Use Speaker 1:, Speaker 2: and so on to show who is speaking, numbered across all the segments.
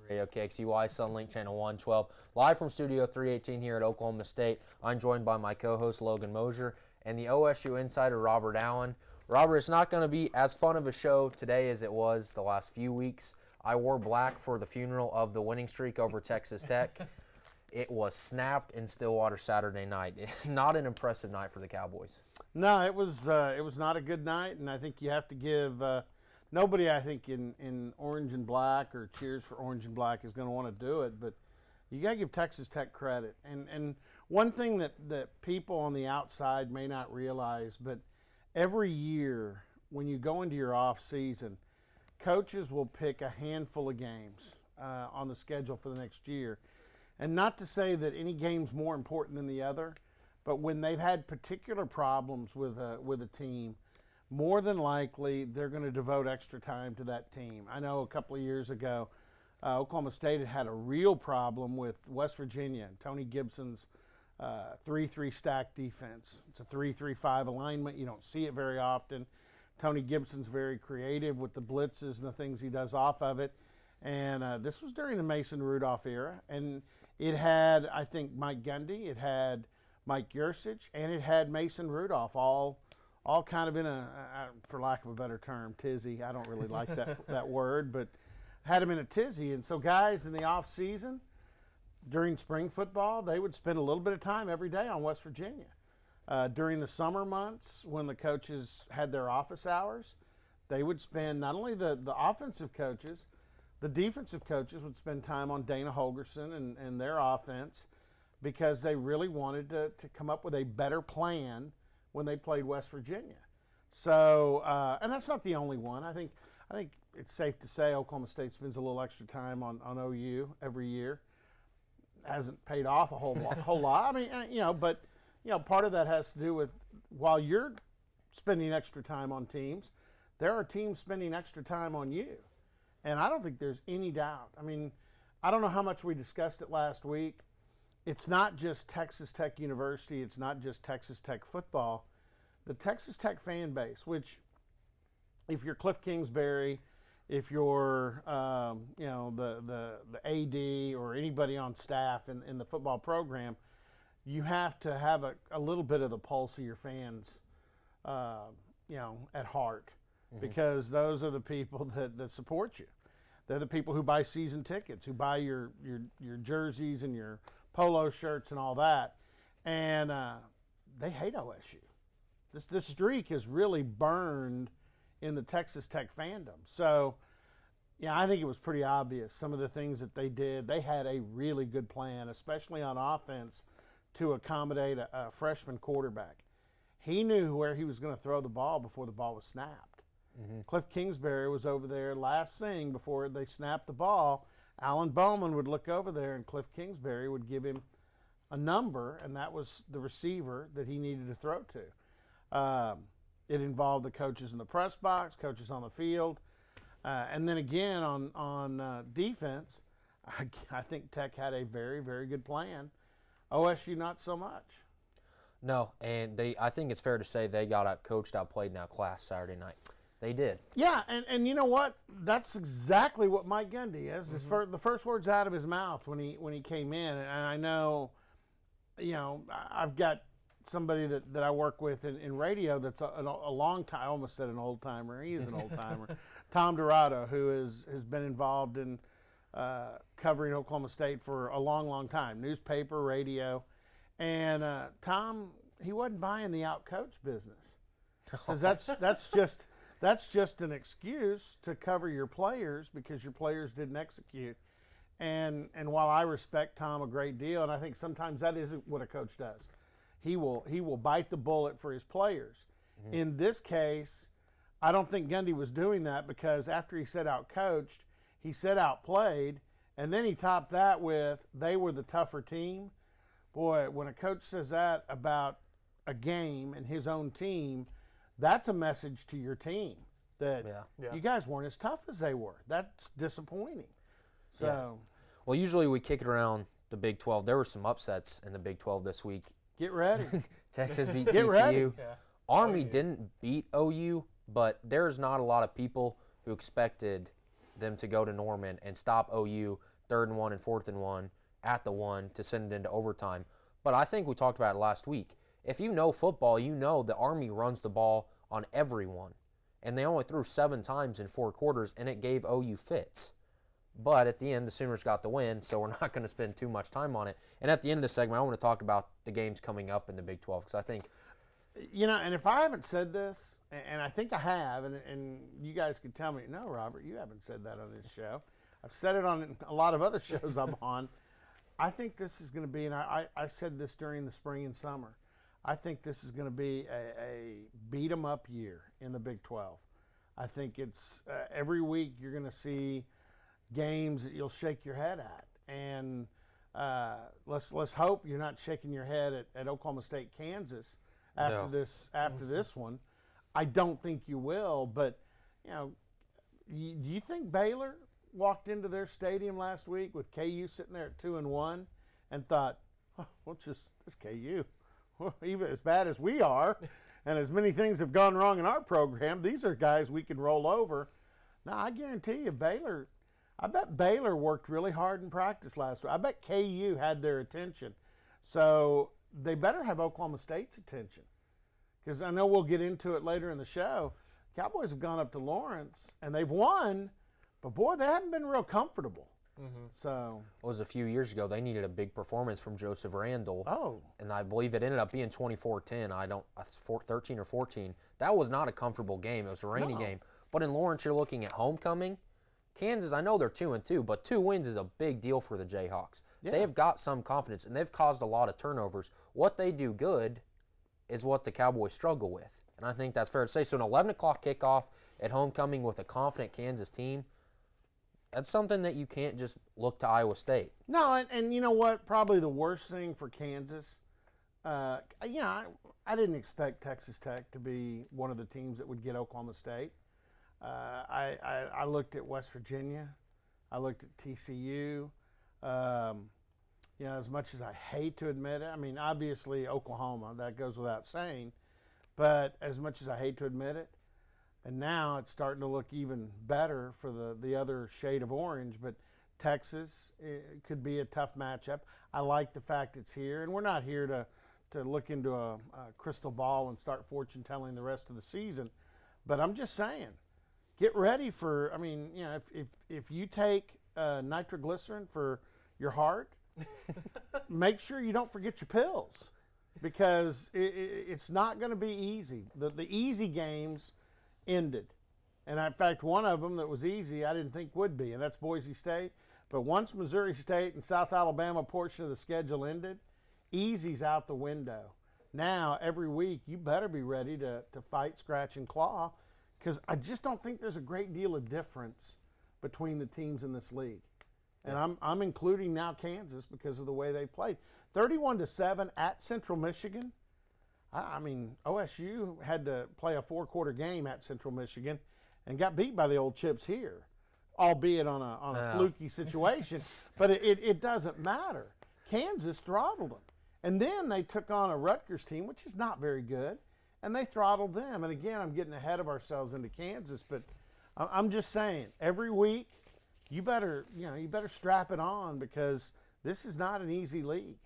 Speaker 1: Radio KXUY, Sunlink Channel 112, live from Studio 318 here at Oklahoma State. I'm joined by my co-host Logan Mosier and the OSU insider Robert Allen. Robert, it's not going to be as fun of a show today as it was the last few weeks. I wore black for the funeral of the winning streak over Texas Tech. It was snapped in Stillwater Saturday night. Not an impressive night for the Cowboys.
Speaker 2: No, it was not a good night, and I think you have to give nobody, I think, in orange and black or cheers for orange and black is going to want to do it, but you got to give Texas Tech credit. And one thing that people on the outside may not realize, but every year when you go into your off season, coaches will pick a handful of games on the schedule for the next year. And not to say that any game's more important than the other, but when they've had particular problems with a team, more than likely they're going to devote extra time to that team. I know a couple of years ago, Oklahoma State had a real problem with West Virginia and Tony Gibson's 3-3 stack defense. It's a 3-3-5 alignment. You don't see it very often. Tony Gibson's very creative with the blitzes and the things he does off of it. And this was during the Mason Rudolph era. And it had, I think, Mike Gundy, it had Mike Yurcich, and it had Mason Rudolph, all kind of in a, for lack of a better term, tizzy. I don't really like that word, but had him in a tizzy. And so guys in the off season, during spring football, they would spend a little bit of time every day on West Virginia. During the summer months, when the coaches had their office hours, they would spend, not only the offensive coaches, the defensive coaches would spend time on Dana Holgorsen and their offense, because they really wanted to come up with a better plan when they played West Virginia. So, and that's not the only one. I think it's safe to say Oklahoma State spends a little extra time on OU every year. Hasn't paid off a whole lot. I mean, but part of that has to do with, while you're spending extra time on teams, there are teams spending extra time on you. And I don't think there's any doubt. I mean, I don't know how much we discussed it last week. It's not just Texas Tech University. It's not just Texas Tech football. The Texas Tech fan base, which, if you're Cliff Kingsbury, if you're the AD or anybody on staff in the football program, you have to have a little bit of the pulse of your fans, at heart. Mm-hmm. Because those are the people that support you. They're the people who buy season tickets, who buy your jerseys and your polo shirts and all that. And they hate OSU. This streak is really burned in the Texas Tech fandom. So, I think it was pretty obvious some of the things that they did. They had a really good plan, especially on offense, to accommodate a freshman quarterback. He knew where he was going to throw the ball before the ball was snapped. Mm-hmm. Cliff Kingsbury was over there last thing before they snapped the ball. Alan Bowman would look over there, and Cliff Kingsbury would give him a number, and that was the receiver that he needed to throw to. It involved the coaches in the press box, coaches on the field, and then again on defense, I think Tech had a very, very good plan. OSU not so much.
Speaker 1: No, and I think it's fair to say they got out-coached, outplayed, and outclassed Saturday night. They did.
Speaker 2: Yeah, and you know what? That's exactly what Mike Gundy is. Mm-hmm. The first words out of his mouth when he came in, and I know, I've got somebody that I work with in radio that's a long time. I almost said an old timer. He is an old timer. Tom Dorado, who has been involved in covering Oklahoma State for a long, long time, newspaper, radio, and Tom, he wasn't buying the out-coach business, because that's just an excuse to cover your players because your players didn't execute. And while I respect Tom a great deal, and I think sometimes that isn't what a coach does, he will bite the bullet for his players. Mm-hmm. In this case, I don't think Gundy was doing that, because after he said out-coached, he said outplayed, and then he topped that with they were the tougher team. Boy, when a coach says that about a game and his own team, that's a message to your team that you guys weren't as tough as they were. That's disappointing. So,
Speaker 1: yeah. Well, usually we kick it around the Big 12. There were some upsets in the Big 12 this week.
Speaker 2: Get ready.
Speaker 1: Texas beat
Speaker 2: Get
Speaker 1: TCU.
Speaker 2: ready.
Speaker 3: Yeah.
Speaker 1: Army didn't beat OU, but there's not a lot of people who expected them to go to Norman and stop OU 3rd and 1 and 4th and 1 at the 1 to send it into overtime. But I think we talked about it last week. If you know football, you know the Army runs the ball on everyone. And they only threw 7 times in 4 quarters, and it gave OU fits. But at the end, the Sooners got the win, so we're not going to spend too much time on it. And at the end of the segment, I want to talk about the games coming up in the Big 12 because I think,
Speaker 2: you know, and if I haven't said this, and I think I have, and you guys can tell me, no, Robert, you haven't said that on this show. I've said it on a lot of other shows I'm on. I think this is going to be, and I said this during the spring and summer, I think this is going to be a beat-em-up year in the Big 12. I think it's every week you're going to see games that you'll shake your head at. And let's hope you're not shaking your head at Oklahoma State, Kansas after this one. I don't think you will, but you know, do you think Baylor walked into their stadium last week with KU sitting there at 2-1 and thought, oh, well, this KU, well, even as bad as we are, and as many things have gone wrong in our program, these are guys we can roll over. Now, I guarantee you, I bet Baylor worked really hard in practice last week. I bet KU had their attention. So they better have Oklahoma State's attention. Because I know we'll get into it later in the show. Cowboys have gone up to Lawrence, and they've won. But, boy, they haven't been real comfortable. Mm-hmm. So
Speaker 1: it was a few years ago. They needed a big performance from Joseph Randall.
Speaker 2: Oh.
Speaker 1: And I believe it ended up being 24-10. 13 or 14. That was not a comfortable game. It was a rainy game. But in Lawrence, you're looking at homecoming. Kansas, I know they're 2-2, but 2 wins is a big deal for the Jayhawks. Yeah. They have got some confidence, and they've caused a lot of turnovers. What they do good is what the Cowboys struggle with. And I think that's fair to say. So an 11 o'clock kickoff at homecoming with a confident Kansas team, that's something that you can't just look to Iowa State.
Speaker 2: No, and you know what? Probably the worst thing for Kansas, I didn't expect Texas Tech to be one of the teams that would get Oklahoma State. I looked at West Virginia. I looked at TCU. As much as I hate to admit it, I mean, obviously Oklahoma, that goes without saying. But as much as I hate to admit it, and now it's starting to look even better for the other shade of orange. But Texas, it could be a tough matchup. I like the fact it's here, and we're not here to look into a crystal ball and start fortune telling the rest of the season. But I'm just saying, get ready for. I mean, you know, if you take nitroglycerin for your heart, make sure you don't forget your pills, because it's not going to be easy. The easy games ended. And in fact, one of them that was easy I didn't think would be, and that's Boise State. But once Missouri State and South Alabama portion of the schedule ended, easy's out the window. Now, every week, you better be ready to fight, scratch, and claw, because I just don't think there's a great deal of difference between the teams in this league. And I'm including now Kansas because of the way they played. 31-7 at Central Michigan. I mean, OSU had to play a 4-quarter game at Central Michigan and got beat by the old Chips here, albeit on a fluky situation. But it doesn't matter. Kansas throttled them. And then they took on a Rutgers team, which is not very good, and they throttled them. And again, I'm getting ahead of ourselves into Kansas, but I'm just saying, every week you better strap it on, because this is not an easy league.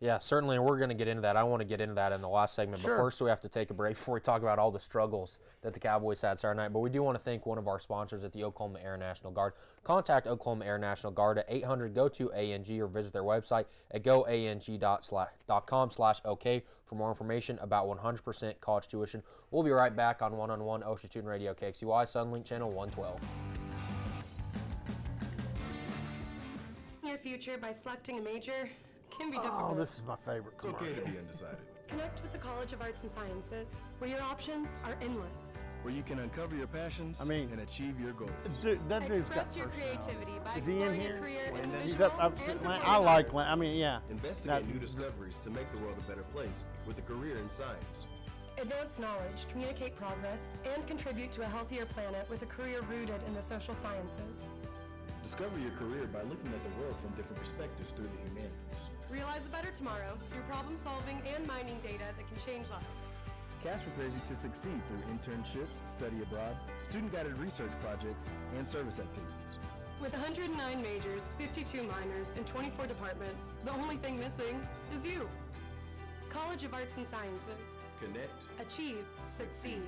Speaker 1: Yeah, certainly, and we're going to get into that. I want to get into that in the last segment,
Speaker 2: Sure.
Speaker 1: But first we have to take a break before we talk about all the struggles that the Cowboys had Saturday night. But we do want to thank one of our sponsors at the Oklahoma Air National Guard. Contact Oklahoma Air National Guard at 800-GO-TO-ANG or visit their website at goang.com/OK for more information about 100% college tuition. We'll be right back on One-on-One Ocean Student Radio, KXUY, Sunlink Channel 112.
Speaker 3: Your future by selecting a major can be difficult.
Speaker 2: Oh, this is my favorite.
Speaker 4: It's okay to be undecided.
Speaker 3: Connect with the College of Arts and Sciences, where your options are endless.
Speaker 4: Where you can uncover your passions and achieve your goals.
Speaker 2: That dude's got
Speaker 3: Express your creativity by
Speaker 2: Is he in
Speaker 3: exploring
Speaker 2: here?
Speaker 3: your career in the
Speaker 2: He's
Speaker 3: visual
Speaker 2: up
Speaker 3: and
Speaker 2: I
Speaker 3: performing
Speaker 2: like
Speaker 3: arts.
Speaker 2: I mean, yeah.
Speaker 4: Investigate new discoveries to make the world a better place with a career in science.
Speaker 3: Advance knowledge, communicate progress, and contribute to a healthier planet with a career rooted in the social sciences.
Speaker 4: Discover your career by looking at the world from different perspectives through the humanities.
Speaker 3: Realize a better tomorrow through problem solving and mining data that can change lives.
Speaker 5: Cash for Crazy to succeed through internships, study abroad, student-guided research projects, and service activities.
Speaker 3: With 109 majors, 52 minors, and 24 departments, the only thing missing is you. College of Arts and Sciences.
Speaker 4: Connect.
Speaker 3: Achieve. Succeed.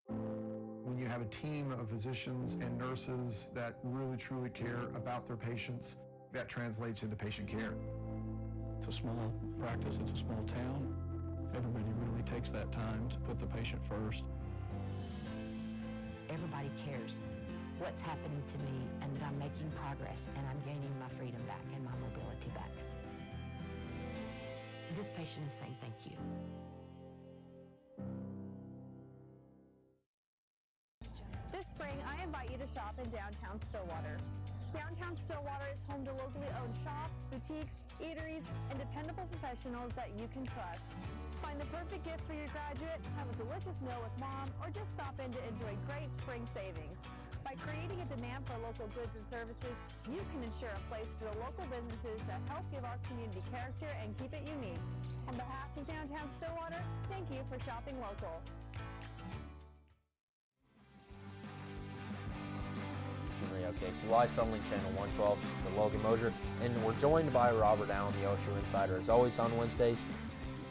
Speaker 6: When you have a team of physicians and nurses that really truly care about their patients, that translates into patient care.
Speaker 7: It's a small practice, it's a small town. Everybody really takes that time to put the patient first.
Speaker 8: Everybody cares what's happening to me and that I'm making progress and I'm gaining my freedom back and my mobility back. This patient is saying thank you.
Speaker 9: This spring, I invite you to shop in downtown Stillwater. Downtown Stillwater is home to locally owned shops, boutiques, eateries, and dependable professionals that you can trust. Find the perfect gift for your graduate, have a delicious meal with mom, or just stop in to enjoy great spring savings. By creating a demand for local goods and services, you can ensure a place for the local businesses that help give our community character and keep it unique. On behalf of Downtown Stillwater, thank you for shopping local.
Speaker 1: Okay, so live Sunlink Channel 112 with Logan Mosier, and we're joined by Robert Allen, the OSU Insider, as always on Wednesdays.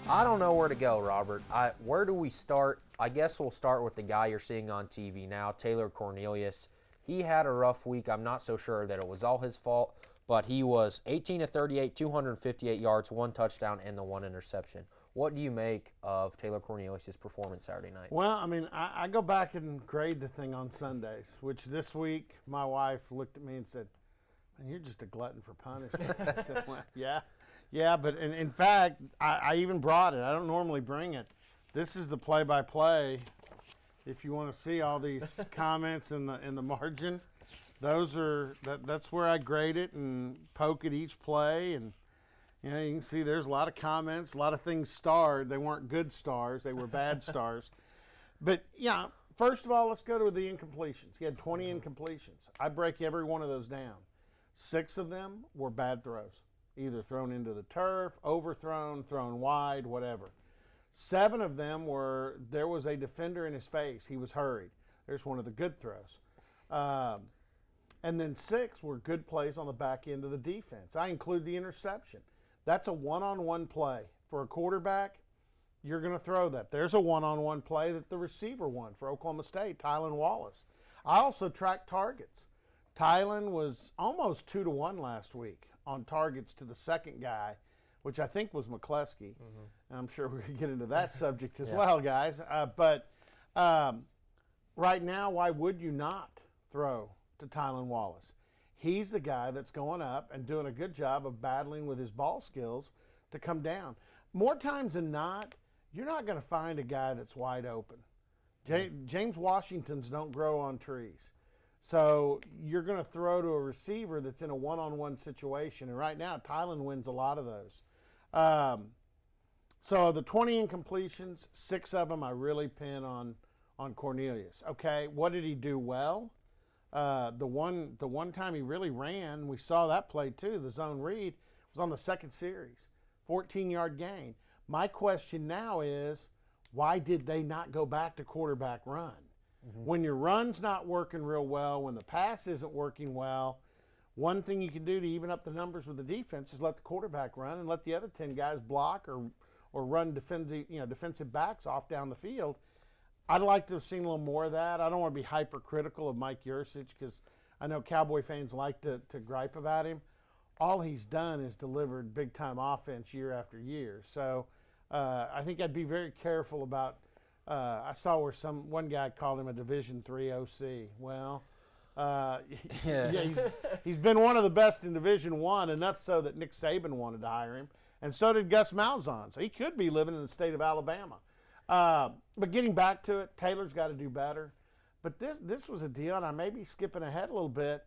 Speaker 1: I don't know where to go, Robert. Where do we start? I guess we'll start with the guy you're seeing on TV now, Taylor Cornelius. He had a rough week. I'm not so sure that it was all his fault, but he was 18 of 38, 258 yards, 1 touchdown, and the 1 interception. What do you make of Taylor Cornelius' performance Saturday night?
Speaker 2: Well, I mean, I go back and grade the thing on Sundays, which this week my wife looked at me and said, "Man, you're just a glutton for punishment." I said, well, yeah, but in fact, I even brought it. I don't normally bring it. This is the play-by-play. If you want to see all these comments in the margin, that's where I grade it and poke at each play. And you know, you can see there's a lot of comments, a lot of things starred. They weren't good stars, they were bad stars. But yeah, first of all, let's go to the incompletions. He had 20 incompletions. I break every one of those down. 6 of them were bad throws, either thrown into the turf, overthrown, thrown wide, whatever. 7 of them were, there was a defender in his face. He was hurried. There's one of the good throws. And then 6 were good plays on the back end of the defense. I include the interception. That's a one-on-one play. For a quarterback, you're going to throw that. There's a one-on-one play that the receiver won for Oklahoma State, Tylan Wallace. I also tracked targets. Tylan was almost 2-to-1 last week on targets to the second guy, which I think was McCleskey. And I'm sure we're going to get into that subject as well, guys. But right now, why would you not throw to Tylan Wallace? He's the guy that's going up and doing a good job of battling with his ball skills to come down. More times than not, you're not going to find a guy that's wide open. James Washingtons don't grow on trees. So you're going to throw to a receiver that's in a one-on-one situation. And right now, Tylan wins a lot of those. So the 20 incompletions, 6 of them I really pin on Cornelius. Okay, what did he do well? The one time he really ran, we saw that play too, the zone read, was on the second series, 14-yard gain. My question now is, why did they not go back to quarterback run? When your run's not working real well, when the pass isn't working well, one thing you can do to even up the numbers with the defense is let the quarterback run and let the other 10 guys block or run defensive backs off down the field. I'd like to have seen a little more of that. I don't want to be hypercritical of Mike Yurcich because I know Cowboy fans like to gripe about him. All he's done is delivered big-time offense year after year. So I think I'd be very careful about I saw where one guy called him a Division III OC. Well, he's been one of the best in Division I, enough so that Nick Saban wanted to hire him, and so did Gus Malzahn. So he could be living in the state of Alabama. But getting back to it, Taylor's got to do better. But this was a deal, and I may be skipping ahead a little bit.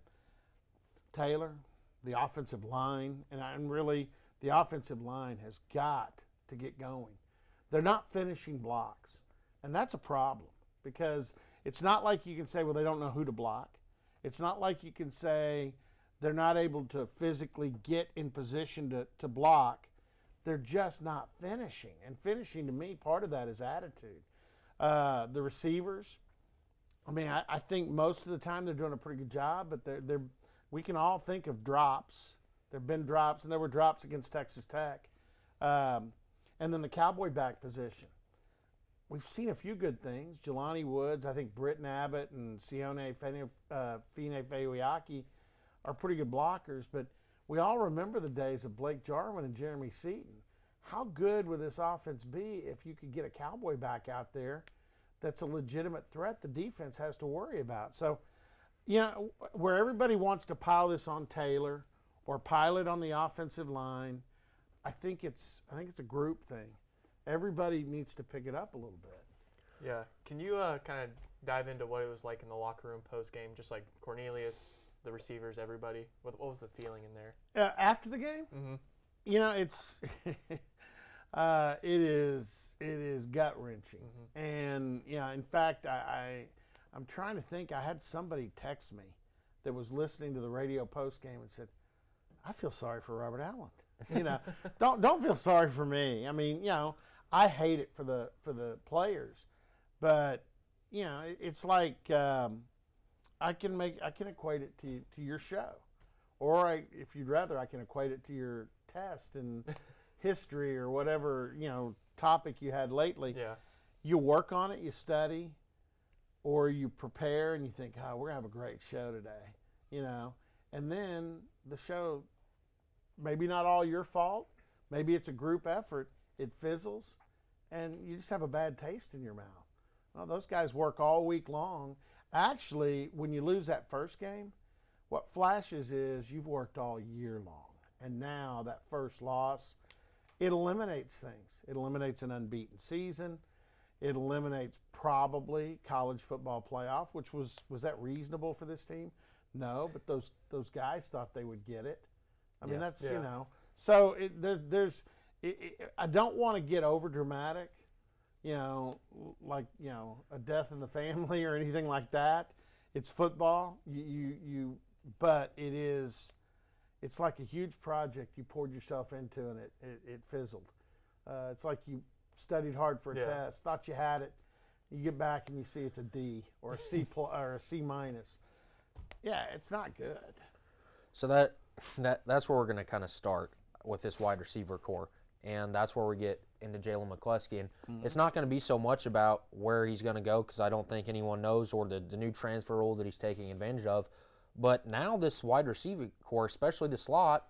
Speaker 2: Taylor, the offensive line, and really the offensive line has got to get going. They're not finishing blocks, and that's a problem because it's not like you can say, well, they don't know who to block. It's not like you can say they're not able to physically get in position to block. they're just not finishing. And finishing, to me, part of that is attitude. The receivers, I mean, I think most of the time they're doing a pretty good job, but we can all think of drops. There have been drops, and there were drops against Texas Tech. And then the Cowboy back position. We've seen a few good things. Jelani Woods, I think Britton Abbott and Sione Fene-Fayuaki are pretty good blockers, but we all remember the days of Blake Jarwin and Jeremy Seaton. How good would this offense be if you could get a Cowboy back out there that's a legitimate threat the defense has to worry about? So, you know, where everybody wants to pile this on Taylor or pile it on the offensive line, I think it's a group thing. Everybody needs to pick it up a little bit.
Speaker 10: Yeah. Can you kind of dive into what it was like in the locker room post-game, just like Cornelius, the receivers, everybody? What was the feeling in there?
Speaker 2: After the game?
Speaker 10: Mm-hmm.
Speaker 2: You know, it's it is gut-wrenching.
Speaker 10: Mm-hmm.
Speaker 2: And, you know, in fact, I'm trying to think. I had somebody text me that was listening to the radio post-game and said, I feel sorry for Robert Allen. You know, don't feel sorry for me. I mean, you know, I hate it for the players, but you know, it's like I can equate it to your show, or if you'd rather, I can equate it to your test and history or whatever, you know, topic you had lately.
Speaker 10: Yeah,
Speaker 2: you work on it, you study, or you prepare, and you think, oh, we're gonna have a great show today, you know, and then the show. Maybe not all your fault. Maybe it's a group effort. It fizzles, and you just have a bad taste in your mouth. Well, those guys work all week long. Actually, when you lose that first game, what flashes is you've worked all year long. And now that first loss, it eliminates things. It eliminates an unbeaten season. It eliminates probably college football playoff, which was that reasonable for this team? No, but those guys thought they would get it. I mean, that's, you know. So I don't want to get over dramatic, you know, like, you know, a death in the family or anything like that. It's football. But it's like a huge project you poured yourself into and it fizzled. It's like you studied hard for a test, thought you had it. You get back and you see it's a D or a C or a C minus. Yeah, it's not good.
Speaker 1: So that's where we're going to kind of start with this wide receiver core, and that's where we get into Jalen McCleskey. And it's not going to be so much about where he's going to go because I don't think anyone knows, or the new transfer rule that he's taking advantage of. But now this wide receiver core, especially the slot,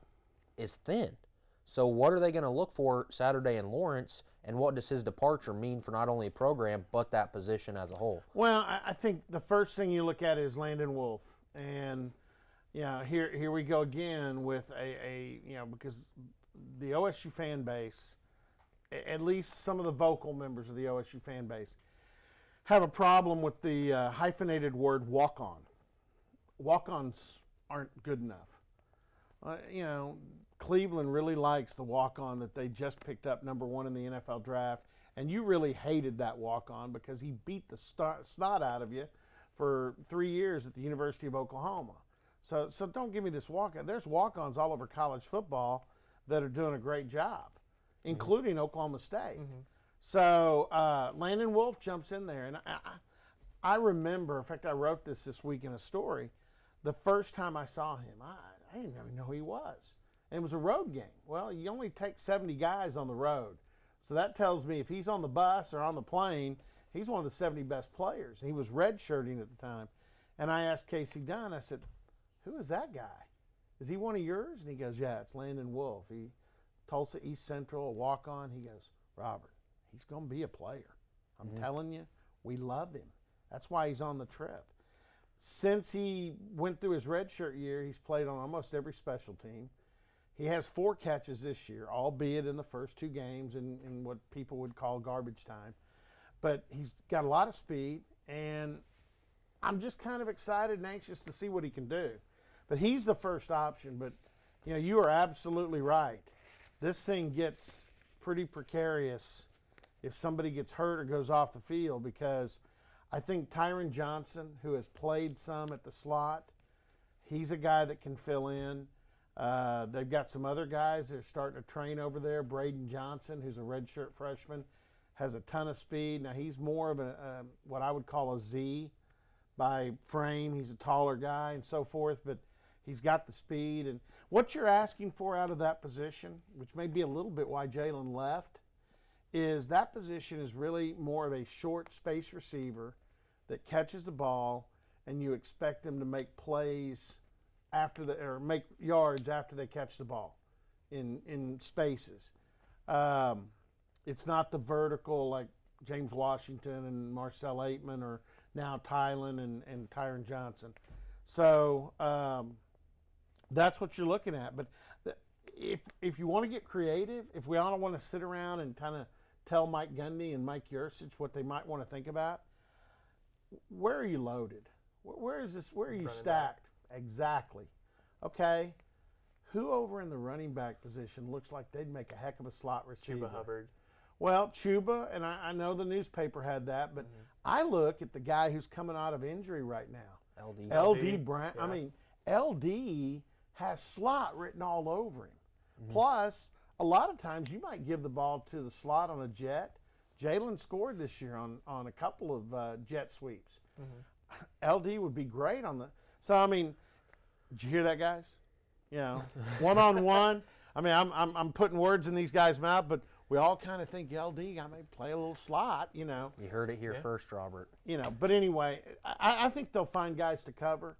Speaker 1: is thin. So what are they going to look for Saturday in Lawrence, and what does his departure mean for not only a program but that position as a whole?
Speaker 2: Well, I think the first thing you look at is Landon Wolf. And yeah, here we go again with a you know, because the OSU fan base, at least some of the vocal members of the OSU fan base, have a problem with the hyphenated word walk-on. Walk-ons aren't good enough. You know, Cleveland really likes the walk-on that they just picked up #1 in the NFL draft, and you really hated that walk-on because he beat the snot out of you for 3 years at the University of Oklahoma. So don't give me this walk-on. There's walk-ons all over college football that are doing a great job, including Oklahoma State. Mm-hmm. So Landon Wolf jumps in there. And I remember, in fact, I wrote this week in a story, the first time I saw him, I didn't even know who he was. And it was a road game. Well, you only take 70 guys on the road. So that tells me if he's on the bus or on the plane, he's one of the 70 best players. And he was redshirting at the time. And I asked Casey Dunn, I said, who is that guy? Is he one of yours? And he goes, yeah, it's Landon Wolf. He Tulsa East Central, a walk-on. He goes, Robert, he's going to be a player. I'm telling you, we love him. That's why he's on the trip. Since he went through his redshirt year, he's played on almost every special team. He has 4 catches this year, albeit in the first 2 games in what people would call garbage time. But he's got a lot of speed, and I'm just kind of excited and anxious to see what he can do. But he's the first option. But, you know, you are absolutely right. This thing gets pretty precarious if somebody gets hurt or goes off the field, because I think Tyron Johnson, who has played some at the slot, he's a guy that can fill in. They've got some other guys that are starting to train over there. Braden Johnson, who's a redshirt freshman, has a ton of speed. Now, he's more of what I would call a Z by frame. He's a taller guy and so forth, but he's got the speed. And what you're asking for out of that position, which may be a little bit why Jalen left, is that position is really more of a short space receiver that catches the ball, and you expect them to make plays or make yards after they catch the ball in spaces. It's not the vertical like James Washington and Marcel Aitman, or now Tylen and Tyron Johnson. So that's what you're looking at. But if you want to get creative, if we all want to sit around and kind of tell Mike Gundy and Mike Yursich what they might want to think about, where are you loaded? Where is this? Where are you stacked? Exactly. Okay. Who over in the running back position looks like they'd make a heck of a slot receiver?
Speaker 10: Chuba Hubbard.
Speaker 2: Well, Chuba, and I know the newspaper had that, but I look at the guy who's coming out of injury right now. LD Brown. Yeah. I mean, LD has slot written all over him. Plus, a lot of times you might give the ball to the slot on a jet. Jalen scored this year on a couple of jet sweeps. LD would be great on the. So I mean, did you hear that, guys? You know, one-on-one. I mean, I'm putting words in these guys' mouth, but we all kind of think LD I may play a little slot. You know.
Speaker 1: You heard it here first, Robert.
Speaker 2: You know, but anyway, I think they'll find guys to cover.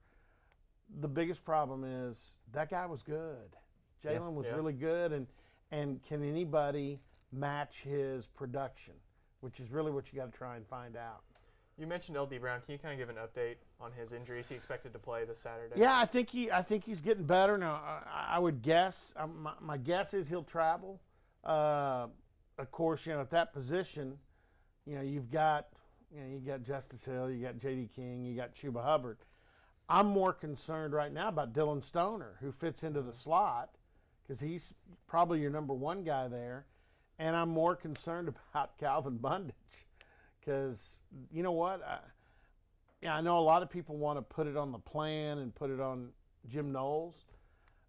Speaker 2: The biggest problem is that guy was good. Jalen was really good, and can anybody match his production, which is really what you got to try and find out.
Speaker 10: You mentioned LD Brown. Can you kind of give an update on his injury? Is he expected to play this Saturday?
Speaker 2: Yeah, I think he's getting better now. I would guess. My guess is he'll travel. Of course, you know, at that position, you know, you got Justice Hill, you got J.D. King, you got Chuba Hubbard. I'm more concerned right now about Dylan Stoner, who fits into the slot, because he's probably your number one guy there. And I'm more concerned about Calvin Bundage, because you know what? I know a lot of people want to put it on the plan and put it on Jim Knowles,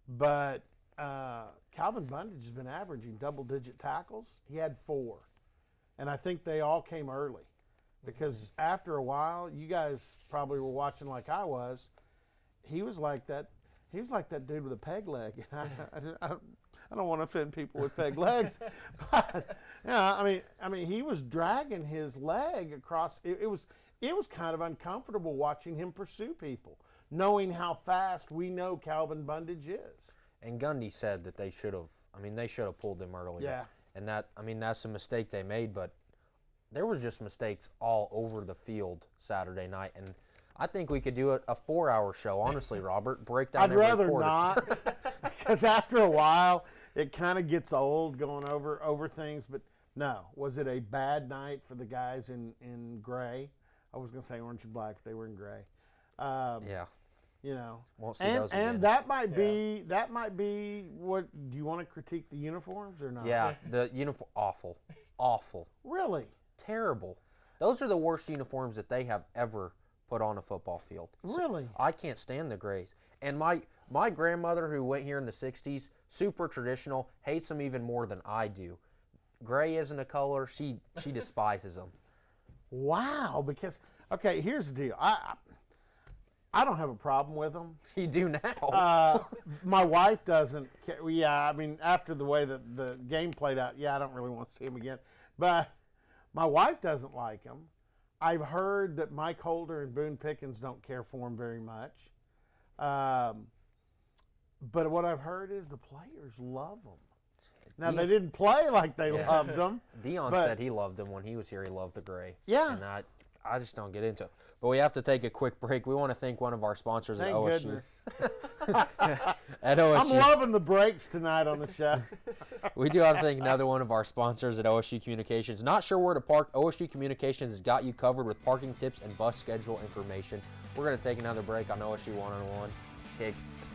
Speaker 2: but Calvin Bundage has been averaging double-digit tackles. He had 4, and I think they all came early, because after a while, you guys probably were watching like I was. He was like that. He was like that dude with a peg leg. I don't want to offend people with peg legs, but yeah, I mean, he was dragging his leg across. It was kind of uncomfortable watching him pursue people, knowing how fast we know Calvin Bundage is.
Speaker 1: And Gundy said that they should have. I mean, they should have pulled him earlier.
Speaker 2: Yeah.
Speaker 1: And that's a mistake they made, but there was just mistakes all over the field Saturday night, and I think we could do a 4-hour show, honestly, Robert. Break down every quarter.
Speaker 2: I'd rather not, because after a while, it kind of gets old going over things. But no, was it a bad night for the guys in gray? I was going to say orange and black, but they were in gray.
Speaker 1: Yeah.
Speaker 2: You know,
Speaker 1: won't see those again.
Speaker 2: And that might be what. Do you want to critique the uniforms or not?
Speaker 1: Yeah, the uniform awful.
Speaker 2: Really?
Speaker 1: Terrible. Those are the worst uniforms that they have ever put on a football field.
Speaker 2: Really?
Speaker 1: So I can't stand the grays. And my grandmother, who went here in the 60s, super traditional, hates them even more than I do. Gray isn't a color. She despises them.
Speaker 2: Wow. Because, okay, here's the deal. I don't have a problem with them.
Speaker 1: You do now.
Speaker 2: My wife doesn't. Yeah, I mean, after the way that the game played out, I don't really want to see him again. But my wife doesn't like them. I've heard that Mike Holder and Boone Pickens don't care for him very much. But what I've heard is the players love them. Now, they didn't play like they loved them.
Speaker 1: Dion said he loved them when he was here. He loved the gray.
Speaker 2: Yeah.
Speaker 1: And I just don't get into it. But we have to take a quick break. We want to thank one of our sponsors at OSU.
Speaker 2: Goodness.
Speaker 1: At OSU.
Speaker 2: I'm loving the breaks tonight on the show.
Speaker 1: We do have to thank another one of our sponsors at OSU Communications. Not sure where to park? OSU Communications has got you covered with parking tips and bus schedule information. We're going to take another break on OSU One-on-One.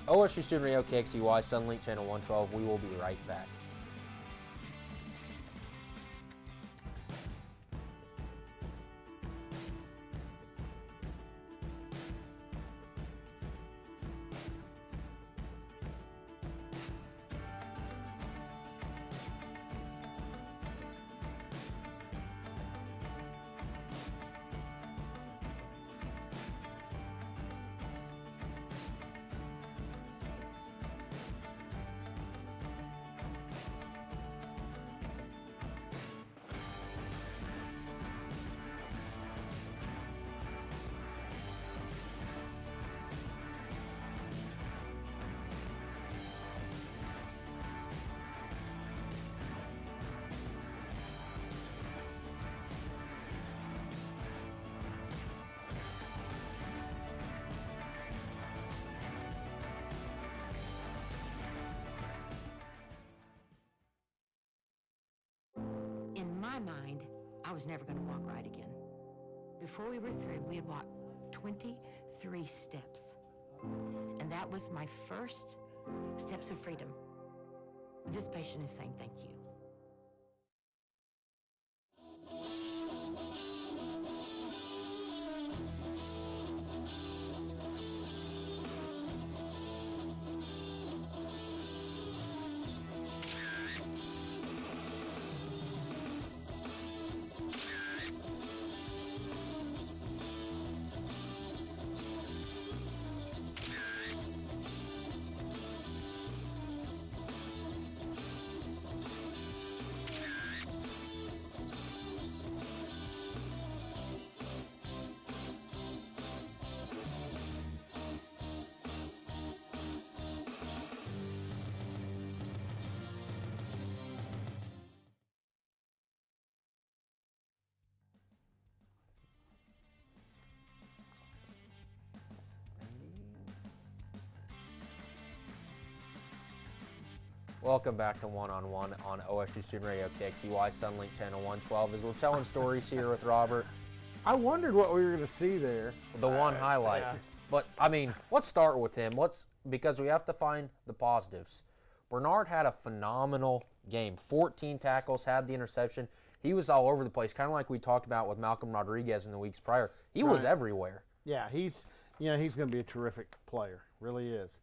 Speaker 1: OSU Student Radio, KXUY, Sunlink Channel 112. We will be right back.
Speaker 8: my mind, I was never going to walk right again. Before we were through, we had walked 23 steps. And that was my first steps of freedom. This patient is saying thank you.
Speaker 1: Welcome back to One on One on OSU Student Radio KXCY Sunlink Channel 112. As we're telling stories here with Robert.
Speaker 2: I wondered what we were going to see there.
Speaker 1: The one highlight.
Speaker 10: Yeah.
Speaker 1: But, I mean, let's start with him. Because we have to find the positives. Bernard had a phenomenal game. 14 tackles, had the interception. He was all over the place, kind of like we talked about with Malcolm Rodriguez in the weeks prior. He was everywhere.
Speaker 2: Yeah, he's going to be a terrific player. Really is.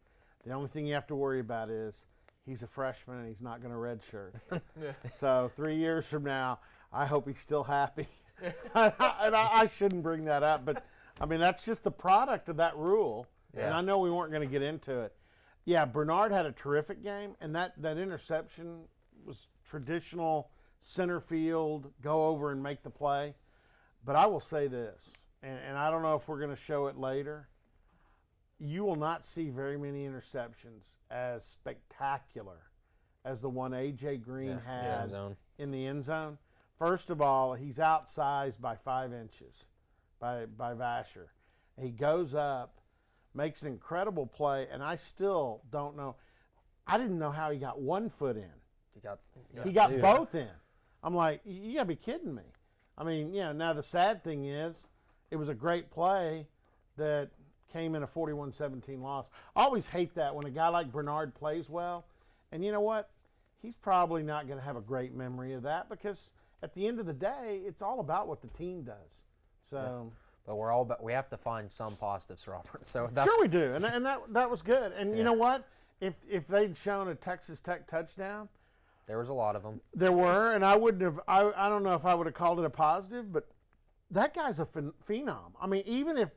Speaker 2: The only thing you have to worry about is he's a freshman and he's not going to redshirt. So 3 years from now, I hope he's still happy. And I shouldn't bring that up, but I mean that's just the product of that rule.
Speaker 1: Yeah.
Speaker 2: And I know we weren't going to get into it. Yeah, Bernard had a terrific game, and that interception was traditional center field, go over and make the play. But I will say this, and I don't know if we're going to show it later. You will not see very many interceptions as spectacular as the one A.J. Green had in the end zone. First of all, he's outsized by 5 inches by Vasher. He goes up, makes an incredible play, and I still don't know. I didn't know how he got 1 foot in. He got both in. I'm like, you got to be kidding me. I mean, now the sad thing is it was a great play that came in a 41-17 loss. I always hate that when a guy like Bernard plays well. And you know what? He's probably not going to have a great memory of that because at the end of the day, it's all about what the team does. So,
Speaker 1: But we have to find some positives, Robert. So that's,
Speaker 2: sure we do, and that was good. And you know what? If they'd shown a Texas Tech touchdown,
Speaker 1: there was a lot of them.
Speaker 2: There were, and I wouldn't have. I don't know if I would have called it a positive, but that guy's a phenom. I mean, even if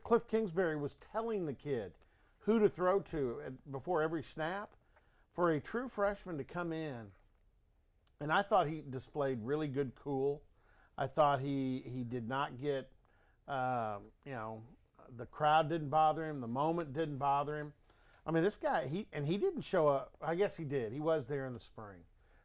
Speaker 2: Cliff Kingsbury was telling the kid who to throw to before every snap, for a true freshman to come in, and I thought he displayed really good cool. I thought he did not get, the crowd didn't bother him. The moment didn't bother him. I mean, this guy, he didn't show up. I guess he did. He was there in the spring.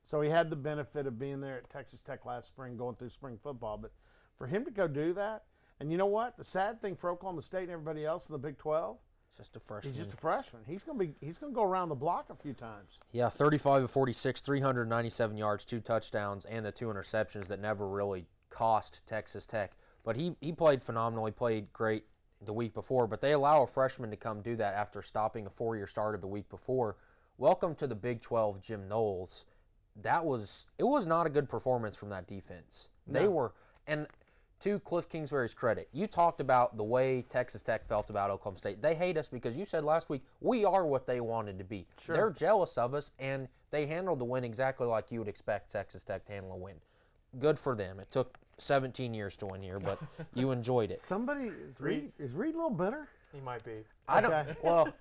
Speaker 2: So he had the benefit of being there at Texas Tech last spring, going through spring football. But for him to go do that, and you know what? The sad thing for Oklahoma State and everybody else in the Big 12,
Speaker 1: just a freshman.
Speaker 2: He's just a freshman. He's gonna go around the block a few times.
Speaker 1: Yeah, 35 of 46, 397 yards, 2 touchdowns, and the 2 interceptions that never really cost Texas Tech. But he played phenomenal. He played great the week before. But they allow a freshman to come do that after stopping a 4-year starter the week before. Welcome to the Big 12, Jim Knowles. It was not a good performance from that defense.
Speaker 2: No.
Speaker 1: They were, and to Cliff Kingsbury's credit, you talked about the way Texas Tech felt about Oklahoma State. They hate us because you said last week, we are what they wanted to be.
Speaker 2: Sure.
Speaker 1: They're jealous of us, and they handled the win exactly like you would expect Texas Tech to handle a win. Good for them. It took 17 years to win here, but you enjoyed it.
Speaker 2: Somebody, is Reed a little bitter?
Speaker 10: He might be.
Speaker 1: I don't, well,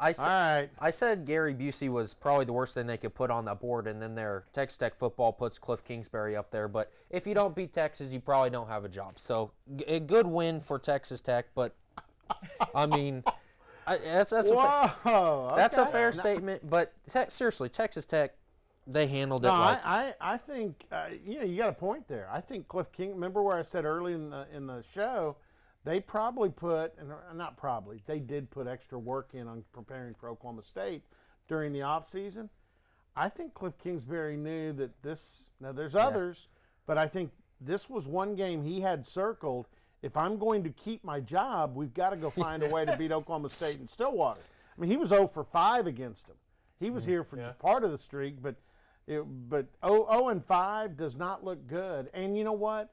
Speaker 1: I
Speaker 2: right.
Speaker 1: said Gary Busey was probably the worst thing they could put on the board, and then their Texas Tech football puts Cliff Kingsbury up there. But if you don't beat Texas, you probably don't have a job. So a good win for Texas Tech, but I mean, that's a fair statement. But seriously, Texas Tech, they handled it.
Speaker 2: I think you got a point there. I think Cliff King. Remember where I said early in the show. They probably they did put extra work in on preparing for Oklahoma State during the offseason. I think Cliff Kingsbury knew that now there's others, But I think this was one game he had circled. If I'm going to keep my job, we've got to go find a way to beat Oklahoma State and Stillwater. I mean, he was 0 for 5 against them. He was here for just part of the streak, but 0 and 5 does not look good. And you know what?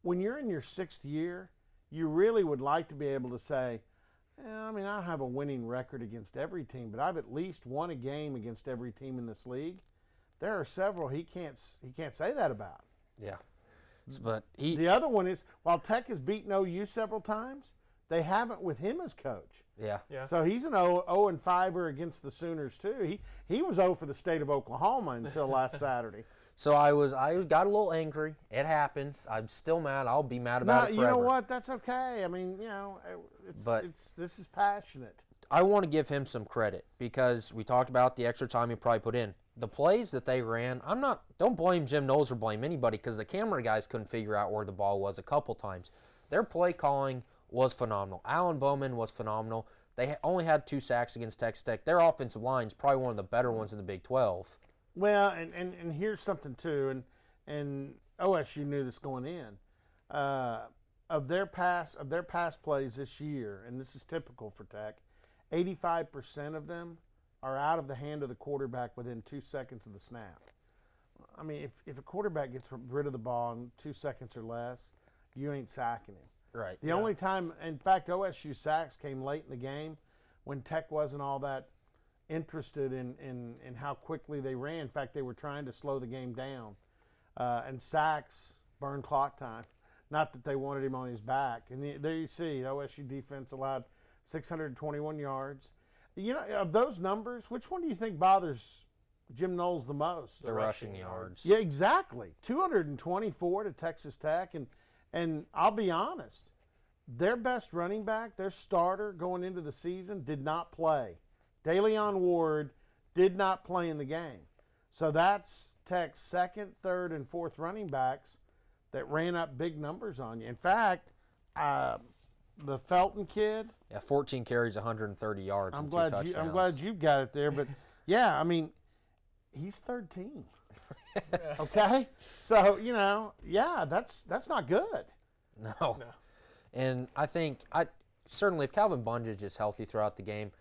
Speaker 2: When you're in your 6th year, you really would like to be able to say, I mean, I don't have a winning record against every team, but I've at least won a game against every team in this league. There are several he can't say that about.
Speaker 1: Yeah. But
Speaker 2: the other one is, while Tech has beaten OU several times, they haven't with him as coach.
Speaker 1: Yeah.
Speaker 2: So he's an 0 and 5er against the Sooners too. He was 0 for the state of Oklahoma until last Saturday.
Speaker 1: So I got a little angry. It happens. I'm still mad. I'll be mad about it forever.
Speaker 2: You know what? That's okay. I mean, this is passionate.
Speaker 1: I want to give him some credit because we talked about the extra time he probably put in. The plays that they ran, don't blame Jim Knowles or blame anybody because the camera guys couldn't figure out where the ball was a couple times. Their play calling was phenomenal. Alan Bowman was phenomenal. They only had 2 sacks against Texas Tech. Their offensive line is probably one of the better ones in the Big 12.
Speaker 2: Well, and here's something too, and OSU knew this going in. Of their pass plays this year, and this is typical for Tech, 85% of them are out of the hand of the quarterback within 2 seconds of the snap. I mean, if a quarterback gets rid of the ball in 2 seconds or less, you ain't sacking him.
Speaker 1: Right.
Speaker 2: The only time, in fact, OSU sacks came late in the game when Tech wasn't all that interested in how quickly they ran. In fact, they were trying to slow the game down. And sacks burned clock time. Not that they wanted him on his back. And there you see, the OSU defense allowed 621 yards. You know, of those numbers, which one do you think bothers Jim Knowles the most?
Speaker 1: The rushing yards.
Speaker 2: Yeah, exactly. 224 to Texas Tech. And I'll be honest, their best running back, their starter going into the season, did not play. DeLeon Ward did not play in the game. So that's Tech's 2nd, 3rd, and 4th running backs that ran up big numbers on you. In fact, the Felton kid.
Speaker 1: Yeah, 14 carries, 130 yards, and 2 touchdowns.
Speaker 2: I'm glad you got it there. But, yeah, I mean, he's 3rd team. Okay? So, you know, yeah, that's not good.
Speaker 1: No. And I think, certainly if Calvin Bundage is healthy throughout the game,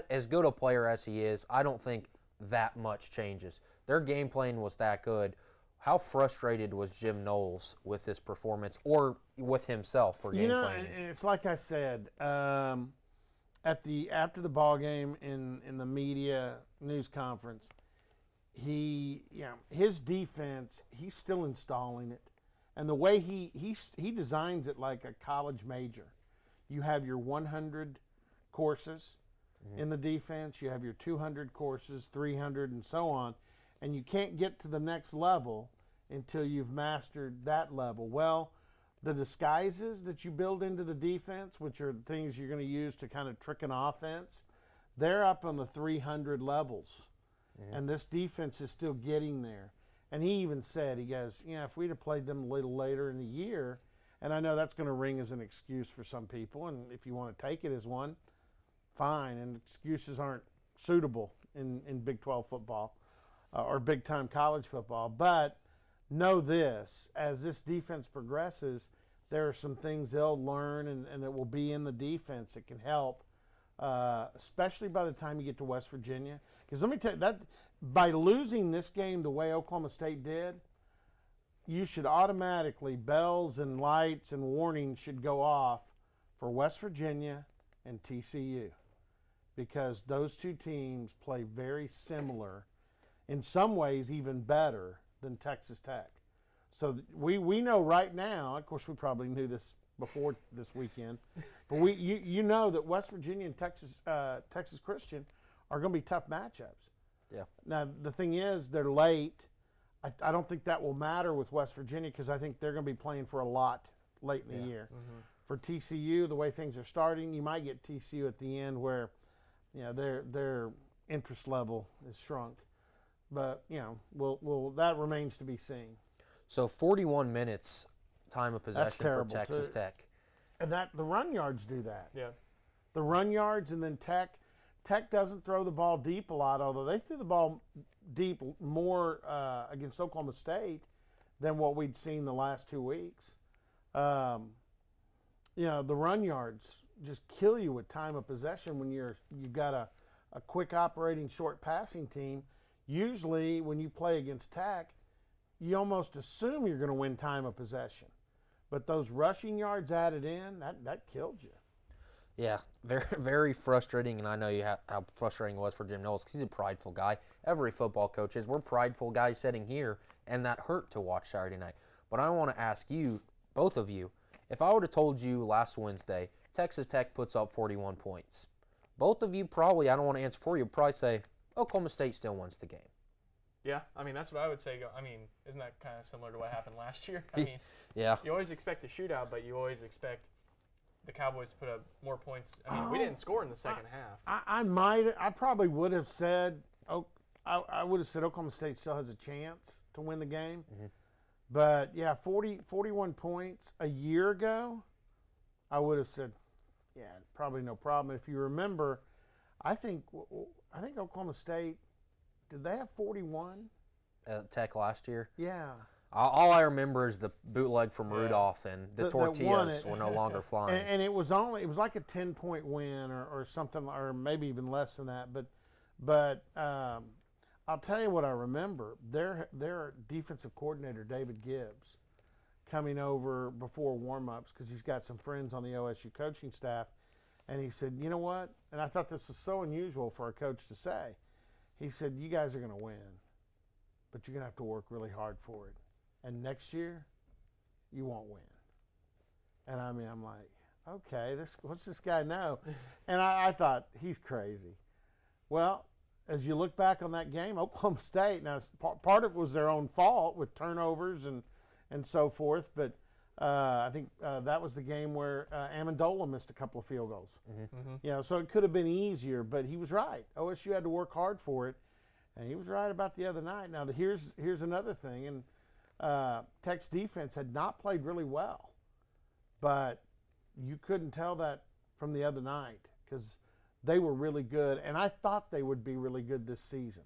Speaker 1: as good a player as he is, I don't think that much changes. Their game plan was that good. How frustrated was Jim Knowles with this performance or with himself for game planning?
Speaker 2: And it's like I said, after the ball game in the media news conference, his defense, he's still installing it. And the way he designs it like a college major. You have your 100 courses in the defense, you have your 200 courses, 300, and so on, and you can't get to the next level until you've mastered that level. Well, the disguises that you build into the defense, which are things you're going to use to kind of trick an offense, they're up on the 300 levels, and this defense is still getting there. And he even said, he goes, if we'd have played them a little later in the year, and I know that's going to ring as an excuse for some people, and if you want to take it as one, fine, and excuses aren't suitable in Big 12 football or big-time college football. But know this, as this defense progresses, there are some things they'll learn and that will be in the defense that can help, especially by the time you get to West Virginia. Because let me tell you, that by losing this game the way Oklahoma State did, you should automatically, bells and lights and warnings should go off for West Virginia and TCU. Because those two teams play very similar, in some ways even better than Texas Tech. So we know right now, of course we probably knew this before this weekend, but you know that West Virginia and Texas Christian are going to be tough matchups.
Speaker 1: Yeah.
Speaker 2: Now the thing is, they're late. I don't think that will matter with West Virginia because I think they're going to be playing for a lot late in the year. Mm-hmm. For TCU, the way things are starting, you might get TCU at the end where their interest level is shrunk. But, that remains to be seen.
Speaker 1: So 41 minutes time of possession for Texas Tech.
Speaker 2: And the run yards do that.
Speaker 10: Yeah.
Speaker 2: The run yards, and then Tech doesn't throw the ball deep a lot, although they threw the ball deep more against Oklahoma State than what we'd seen the last 2 weeks. You know, the run yards just kill you with time of possession when you've got a quick operating short passing team. Usually when you play against Tech, you almost assume you're going to win time of possession. But those rushing yards added in, that killed you.
Speaker 1: Yeah, very, very frustrating, and I know how frustrating it was for Jim Knowles because he's a prideful guy. Every football coach is. We're prideful guys sitting here, and that hurt to watch Saturday night. But I want to ask you, both of you, if I would have told you last Wednesday, Texas Tech puts up 41 points, both of you probably, I don't want to answer for you, probably say Oklahoma State still wins the game.
Speaker 10: Yeah, I mean, that's what I would say. I mean, isn't that kind of similar to what happened last year? I mean,
Speaker 1: yeah.
Speaker 10: You always expect a shootout, but you always expect the Cowboys to put up more points. I mean, we didn't score in the second half.
Speaker 2: I probably would have said, I would have said Oklahoma State still has a chance to win the game. Mm-hmm. But, yeah, 41 points a year ago, I would have said, yeah, probably no problem. If you remember, I think Oklahoma State, did they have 41?
Speaker 1: At Tech last year?
Speaker 2: Yeah.
Speaker 1: All I remember is the bootleg from Rudolph, and the tortillas were no longer flying.
Speaker 2: And it was like a 10-point win or something, or maybe even less than that. But I'll tell you what I remember. Their defensive coordinator, David Gibbs, coming over before warm-ups because he's got some friends on the OSU coaching staff, and he said, you know what? And I thought this was so unusual for a coach to say. He said, you guys are going to win, but you're going to have to work really hard for it. And next year, you won't win. And I mean, I'm like, okay, what's this guy know? And I thought, he's crazy. Well, as you look back on that game, Oklahoma State, now part of it was their own fault with turnovers and so forth, but I think that was the game where Amendola missed a couple of field goals. Mm-hmm. Mm-hmm. You know, so it could have been easier, but he was right. OSU had to work hard for it, and he was right about the other night. Now, here's another thing, and Tech's defense had not played really well, but you couldn't tell that from the other night because they were really good, and I thought they would be really good this season.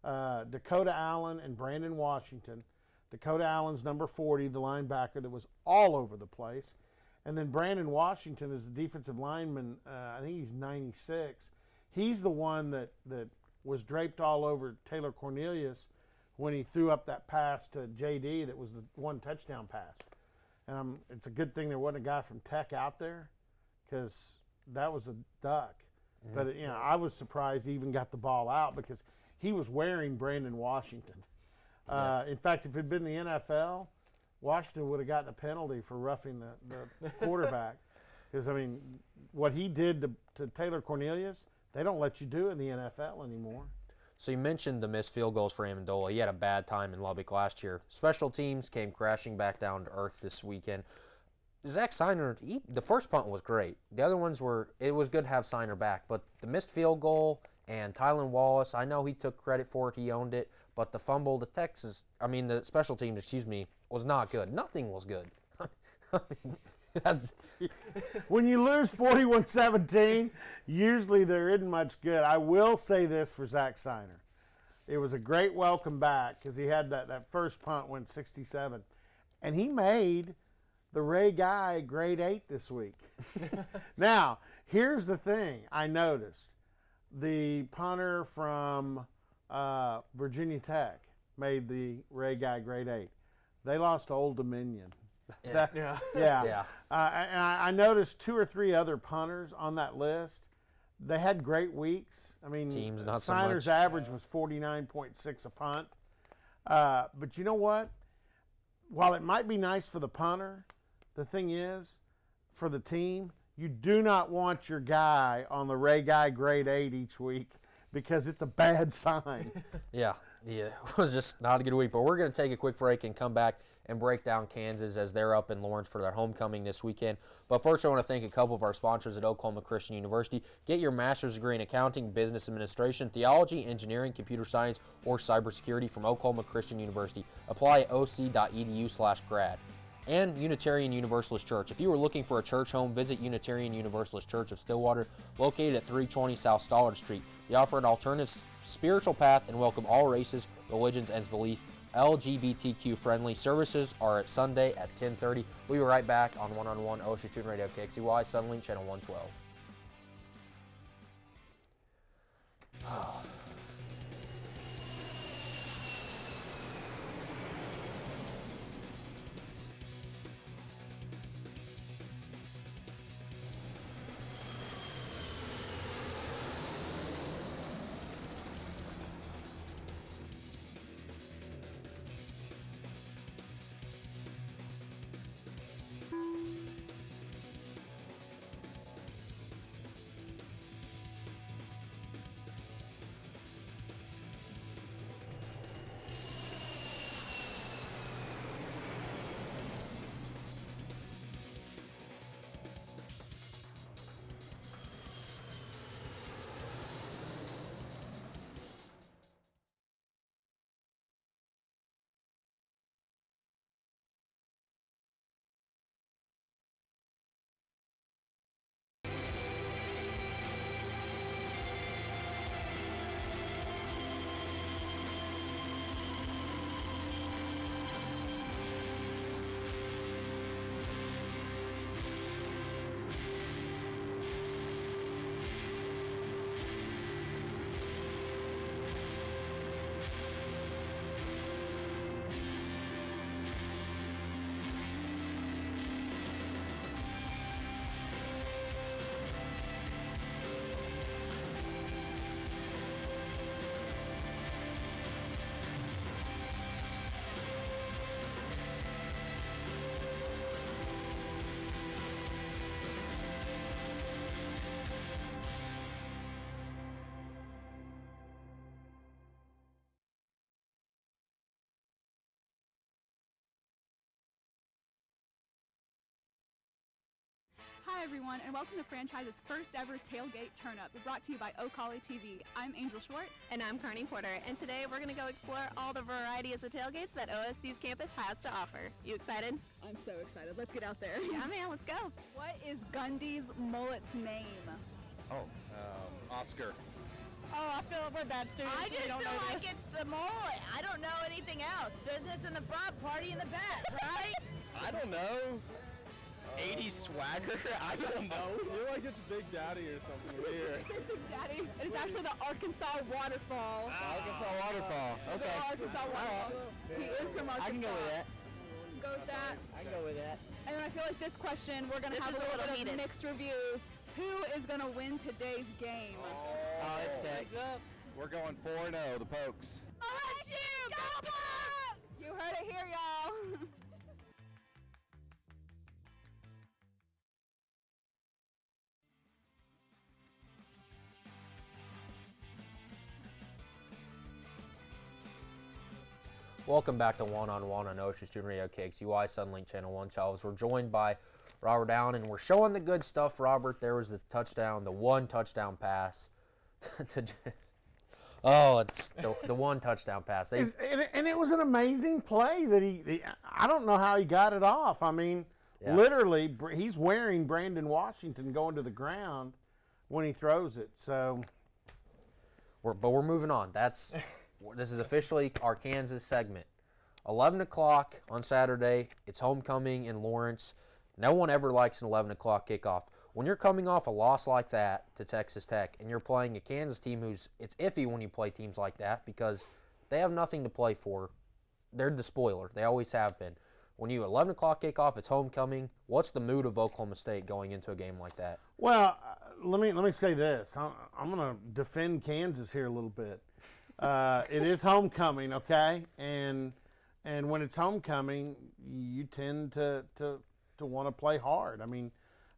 Speaker 2: Dakota Allen and Brandon Washington. Dakota Allen's number 40, the linebacker that was all over the place. And then Brandon Washington is the defensive lineman. I think he's 96. He's the one that was draped all over Taylor Cornelius when he threw up that pass to J.D. that was the one touchdown pass. And it's a good thing there wasn't a guy from Tech out there because that was a duck. Mm-hmm. But, you know, I was surprised he even got the ball out because he was wearing Brandon Washington. In fact, if it had been the NFL, Washington would have gotten a penalty for roughing the quarterback. Because, I mean, what he did to Taylor Cornelius, they don't let you do in the NFL anymore.
Speaker 1: So you mentioned the missed field goals for Amendola. He had a bad time in Lubbock last year. Special teams came crashing back down to earth this weekend. Zach Seiner, the first punt was great. The other ones it was good to have Seiner back. But the missed field goal and Tylan Wallace, I know he took credit for it. He owned it. But the fumble, the special teams, was not good. Nothing was good. I mean, that's
Speaker 2: when you lose 41-17, usually there isn't much good. I will say this for Zach Seiner. It was a great welcome back because he had that first punt went 67. And he made the Ray Guy grade 8 this week. Now, here's the thing I noticed. The punter from Virginia Tech made the Ray Guy grade 8. They lost to Old Dominion.
Speaker 1: Yeah.
Speaker 2: And I noticed 2 or 3 other punters on that list. They had great weeks. I mean,
Speaker 1: teams not so
Speaker 2: Seiner's
Speaker 1: much.
Speaker 2: average was 49.6 a punt. But you know what? While it might be nice for the punter, the thing is, for the team, you do not want your guy on the Ray Guy grade 8 each week because it's a bad sign.
Speaker 1: Yeah, it was just not a good week. But we're going to take a quick break and come back and break down Kansas as they're up in Lawrence for their homecoming this weekend. But first, I want to thank a couple of our sponsors at Oklahoma Christian University. Get your master's degree in accounting, business administration, theology, engineering, computer science, or cybersecurity from Oklahoma Christian University. Apply at oc.edu/grad. And Unitarian Universalist Church. If you are looking for a church home, visit Unitarian Universalist Church of Stillwater, located at 320 South Stollard Street. They offer an alternative spiritual path and welcome all races, religions, and beliefs LGBTQ friendly. Services are at Sunday at 10:30. We'll be right back on One-on-One OSU Student Radio, KXCY, Sunlink Channel 112.
Speaker 11: Hi everyone, and welcome to Franchise's first ever tailgate turn-up, brought to you by O'Collie TV. I'm Angel Schwartz.
Speaker 12: And I'm Carney Porter, and today we're going to go explore all the varieties of tailgates that OSU's campus has to offer. You excited?
Speaker 11: I'm so excited. Let's get out there.
Speaker 12: Yeah, man, let's go.
Speaker 11: What is Gundy's mullet's name?
Speaker 13: Oscar.
Speaker 11: Oh, I feel we're bad students.
Speaker 14: I just
Speaker 11: don't
Speaker 14: feel
Speaker 11: know
Speaker 14: like
Speaker 11: this.
Speaker 14: it's the mullet. I don't know anything else. Business in the front, party in the back, right?
Speaker 13: I don't know. 80s swagger? I don't know.
Speaker 15: You're like it's Big Daddy or something weird.
Speaker 11: Big Daddy. It's actually the Arkansas Waterfall.
Speaker 13: Arkansas Waterfall. Okay.
Speaker 11: The Arkansas Waterfall. He is from Arkansas.
Speaker 13: I can go with that.
Speaker 11: Go with that.
Speaker 13: I can go with that.
Speaker 11: And then I feel like this question, we're going to
Speaker 12: This
Speaker 11: have
Speaker 12: is
Speaker 11: a
Speaker 12: a
Speaker 11: little
Speaker 12: little
Speaker 11: bit of
Speaker 12: heated.
Speaker 11: mixed reviews. Who is going to win today's game?
Speaker 13: Oh, it's Tech. We're going 4-0, the Pokes.
Speaker 14: OSU, go Pokes!
Speaker 11: You heard it here, y'all.
Speaker 1: Welcome back to One-on-One on OSU Student Radio, KXUY, Sunlink Channel 112. We're joined by Robert Allen, and we're showing the good stuff, Robert. There was the touchdown, the one touchdown pass. It's the one touchdown pass.
Speaker 2: And it was an amazing play that he I don't know how he got it off. I mean, literally, he's wearing Brandon Washington going to the ground when he throws it. So,
Speaker 1: we're moving on. This is officially our Kansas segment. 11 o'clock on Saturday. It's homecoming in Lawrence. No one ever likes an 11 o'clock kickoff. When you're coming off a loss like that to Texas Tech and you're playing a Kansas team it's iffy when you play teams like that because they have nothing to play for. They're the spoiler. They always have been. When you 11 o'clock kickoff, it's homecoming. What's the mood of Oklahoma State going into a game like that?
Speaker 2: Well, let me say this. I'm going to defend Kansas here a little bit. It is homecoming, okay? And when it's homecoming, you tend to want to play hard. I mean,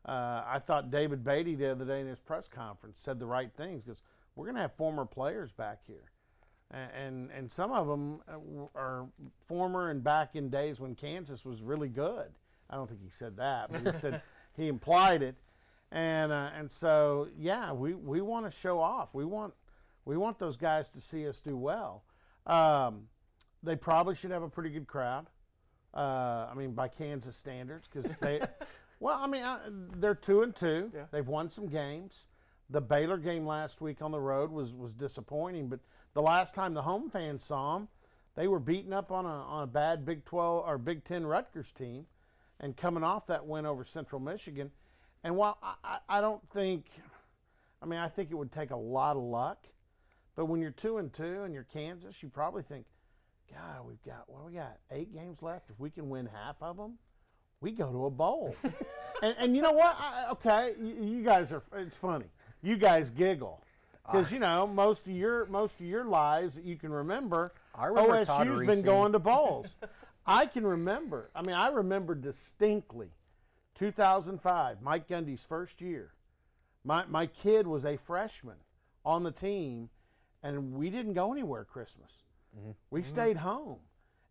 Speaker 2: I thought David Beatty the other day in his press conference said the right things because we're going to have former players back here. And some of them are former and back in days when Kansas was really good. I don't think he said that, but he said he implied it. And so, yeah, we want to show off. We want those guys to see us do well. They probably should have a pretty good crowd. I mean, by Kansas standards, because they, well, I mean, they're 2-2. Yeah. They've won some games. The Baylor game last week on the road was disappointing, but the last time the home fans saw them, they were beating up on a bad Big 12 or Big 10 Rutgers team, and coming off that win over Central Michigan. And while I don't think, I think it would take a lot of luck, but when you're 2-2 and you're Kansas, you probably think, God, we got 8 games left. If we can win half of them, we go to a bowl. and you know what? Okay, you guys are. It's funny. You guys giggle because most of your lives that you can remember, OSU's been going to bowls. I can remember. I remember distinctly, 2005, Mike Gundy's first year. My kid was a freshman on the team, and we didn't go anywhere Christmas. Mm-hmm. We stayed home.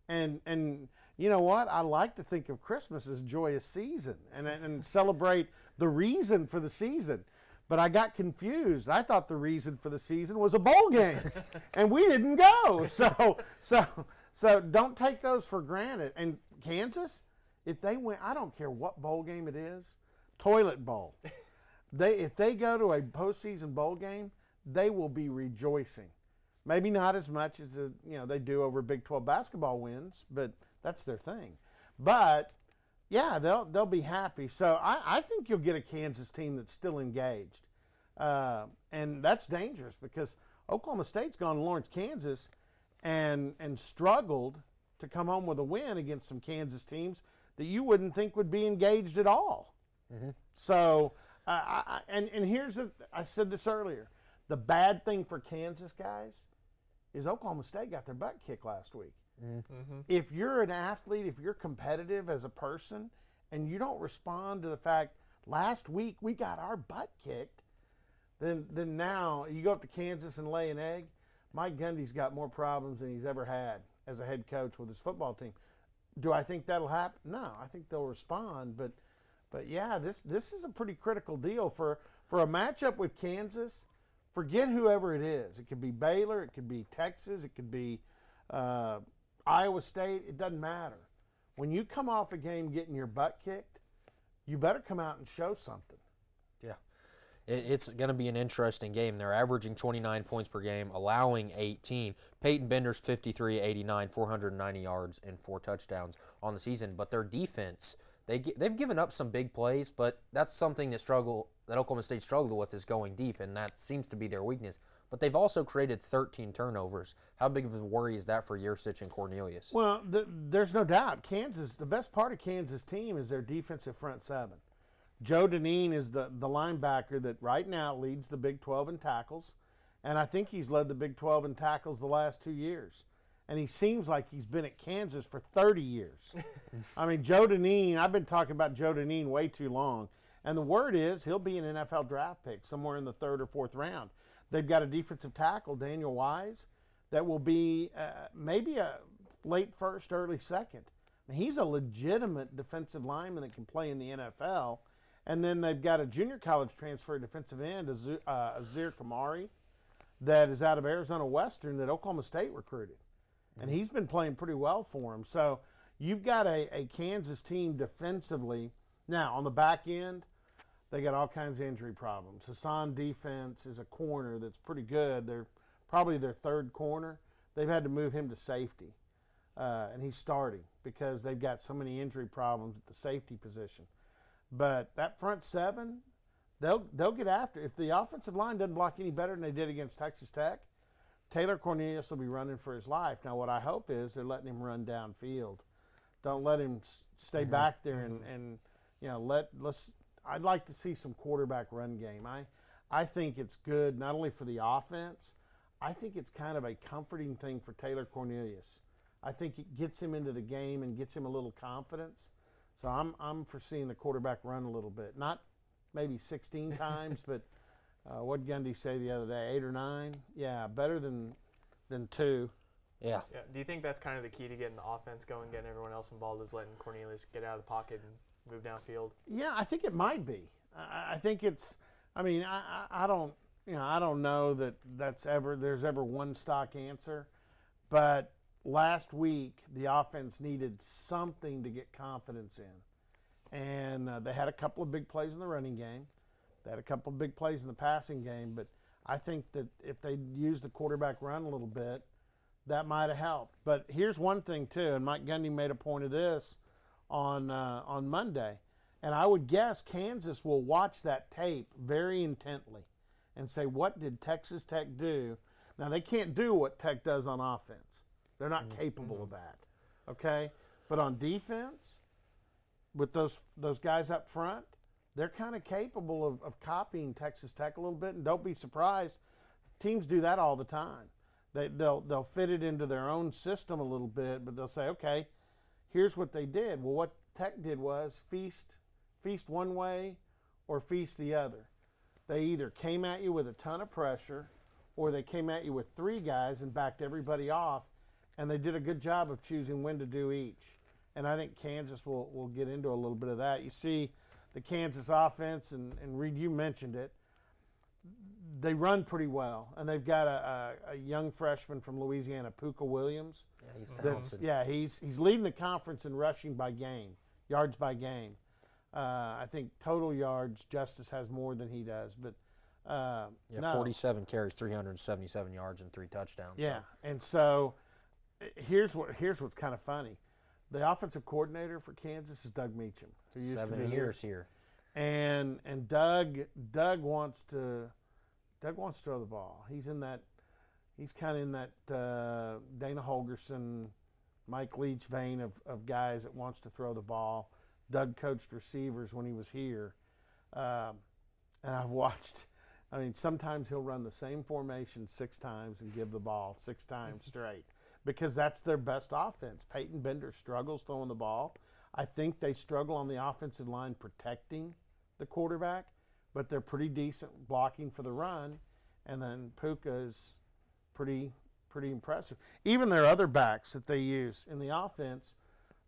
Speaker 2: And you know what? I like to think of Christmas as a joyous season and celebrate the reason for the season. But I got confused. I thought the reason for the season was a bowl game, and we didn't go. So don't take those for granted. And Kansas, if they win, I don't care what bowl game it is, toilet bowl. If they go to a postseason bowl game, they will be rejoicing. Maybe not as much as they do over Big 12 basketball wins, but that's their thing. But yeah, they'll be happy. So I think you'll get a Kansas team that's still engaged, and that's dangerous because Oklahoma State's gone to Lawrence, Kansas, and struggled to come home with a win against some Kansas teams that you wouldn't think would be engaged at all. Mm-hmm. So and here's I said this earlier. The bad thing for Kansas guys is Oklahoma State got their butt kicked last week. Mm-hmm. If you're an athlete, if you're competitive as a person, and you don't respond to the fact last week we got our butt kicked, then now you go up to Kansas and lay an egg. Mike Gundy's got more problems than he's ever had as a head coach with his football team. Do I think that'll happen? No, I think they'll respond. But yeah, this is a pretty critical deal for a matchup with Kansas. Forget whoever it is. It could be Baylor. It could be Texas. It could be Iowa State. It doesn't matter. When you come off a game getting your butt kicked, you better come out and show something.
Speaker 1: Yeah. It's going to be an interesting game. They're averaging 29 points per game, allowing 18. Peyton Bender's 53-89, 490 yards, and 4 touchdowns on the season. But their defense, they've given up some big plays, but that's something that Oklahoma State struggled with is going deep, and that seems to be their weakness. But they've also created 13 turnovers. How big of a worry is that for Yurcich and Cornelius?
Speaker 2: Well, there's no doubt. Kansas, the best part of Kansas' team is their defensive front seven. Joe Dineen is the linebacker that right now leads the Big 12 in tackles, and I think he's led the Big 12 in tackles the last 2 years. And he seems like he's been at Kansas for 30 years. Joe Dineen, I've been talking about Joe Dineen way too long. And the word is he'll be an NFL draft pick somewhere in the 3rd or 4th round. They've got a defensive tackle, Daniel Wise, that will be maybe a late 1st, early 2nd. He's a legitimate defensive lineman that can play in the NFL. And then they've got a junior college transfer defensive end, Azir Kamari, that is out of Arizona Western that Oklahoma State recruited. And he's been playing pretty well for him. So you've got a Kansas team defensively. Now, on the back end, they got all kinds of injury problems. Hassan Defense is a corner that's pretty good. They're probably their 3rd corner. They've had to move him to safety. And he's starting because they've got so many injury problems at the safety position. But that front seven, they'll get after it. If the offensive line doesn't block any better than they did against Texas Tech, Taylor Cornelius will be running for his life. Now, what I hope is they're letting him run downfield. Don't let him stay back there and I'd like to see some quarterback run game. I think it's good not only for the offense, I think it's kind of a comforting thing for Taylor Cornelius. I think it gets him into the game and gets him a little confidence. So I'm foreseeing the quarterback run a little bit. Not maybe 16 times, but what did Gundy say the other day? 8 or 9? Yeah, better than 2.
Speaker 1: Yeah.
Speaker 10: Do you think that's kind of the key to getting the offense going, getting everyone else involved, is letting Cornelius get out of the pocket and move downfield?
Speaker 2: Yeah, I think it might be. I think it's. I don't know that there's ever one stock answer, but last week the offense needed something to get confidence in, and they had a couple of big plays in the running game. They had a couple of big plays in the passing game, but I think that if they use the quarterback run a little bit, that might have helped. But here's one thing too, and Mike Gundy made a point of this on Monday, and I would guess Kansas will watch that tape very intently and say, what did Texas Tech do? Now, they can't do what Tech does on offense. They're not capable of that, okay? But on defense, with those guys up front, they're kind of capable of copying Texas Tech a little bit, and don't be surprised. Teams do that all the time. They'll fit it into their own system a little bit, but they'll say, okay, here's what they did. Well, what Tech did was feast one way or feast the other. They either came at you with a ton of pressure or they came at you with 3 guys and backed everybody off, and they did a good job of choosing when to do each. And I think Kansas will get into a little bit of that. You see the Kansas offense, and Reed, you mentioned it, they run pretty well, and they've got a young freshman from Louisiana, Puka Williams.
Speaker 1: Yeah, he's talented.
Speaker 2: Yeah, he's leading the conference in rushing by game, yards by game. I think total yards, Justice has more than he does, but
Speaker 1: 47 carries, 377 yards, and 3 touchdowns.
Speaker 2: Yeah, and so here's what's kind of funny. The offensive coordinator for Kansas is Doug Meacham, who used
Speaker 1: 7
Speaker 2: to be
Speaker 1: years here.
Speaker 2: And Doug wants to throw the ball. He's kind of in that Dana Holgerson, Mike Leach vein of guys that wants to throw the ball. Doug coached receivers when he was here, and I've watched. I mean, sometimes he'll run the same formation 6 times and give the ball 6 times straight because that's their best offense. Peyton Bender struggles throwing the ball. I think they struggle on the offensive line protecting the quarterback, but they're pretty decent blocking for the run, and then Puka is pretty impressive. Even their other backs that they use in the offense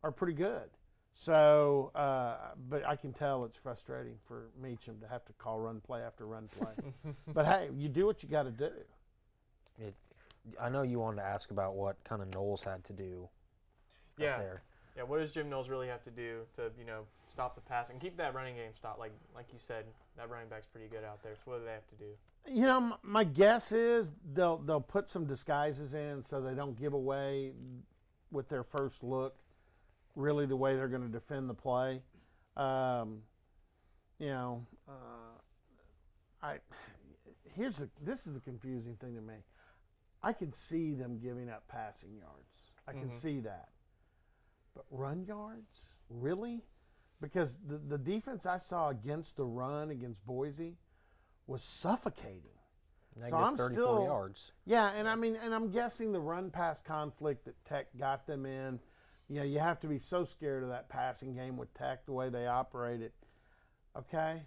Speaker 2: are pretty good. So, but I can tell it's frustrating for Meacham to have to call run play after run play. But hey, you do what you got to do.
Speaker 1: I know you wanted to ask about what kind of Knowles had to do up there.
Speaker 10: Yeah, what does Jim Knowles really have to do to, stop the pass and keep that running game stopped? Like you said, that running back's pretty good out there. So what do they have to do?
Speaker 2: My guess is they'll put some disguises in so they don't give away with their first look really the way they're going to defend the play. This is the confusing thing to me. I can see them giving up passing yards. I can see that. But run yards? Really? Because the defense I saw against the run against Boise was suffocating.
Speaker 1: So I'm 34 yards.
Speaker 2: Yeah, and I'm guessing the run-pass conflict that Tech got them in, you have to be so scared of that passing game with Tech, the way they operate it. Okay?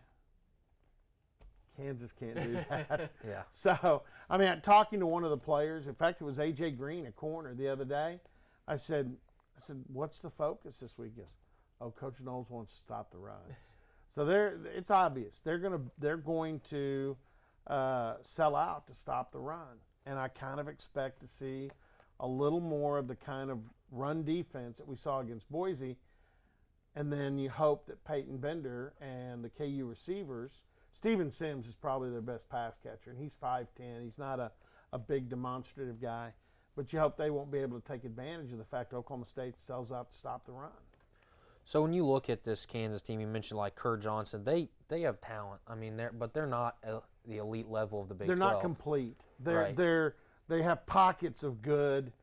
Speaker 2: Kansas can't do that.
Speaker 1: Yeah.
Speaker 2: So, talking to one of the players, in fact, it was A.J. Green, a corner, the other day, I said, what's the focus this week? He goes, Coach Knowles wants to stop the run. So it's obvious. They're going to sell out to stop the run. And I kind of expect to see a little more of the kind of run defense that we saw against Boise. And then you hope that Peyton Bender and the KU receivers, Steven Sims is probably their best pass catcher, and he's 5'10". He's not a big demonstrative guy. But you hope they won't be able to take advantage of the fact Oklahoma State sells out to stop the run.
Speaker 1: So when you look at this Kansas team, you mentioned like Kerr Johnson, they have talent. But they're not the elite level of the Big 12.
Speaker 2: They're not complete.
Speaker 1: Right.
Speaker 2: They have pockets of good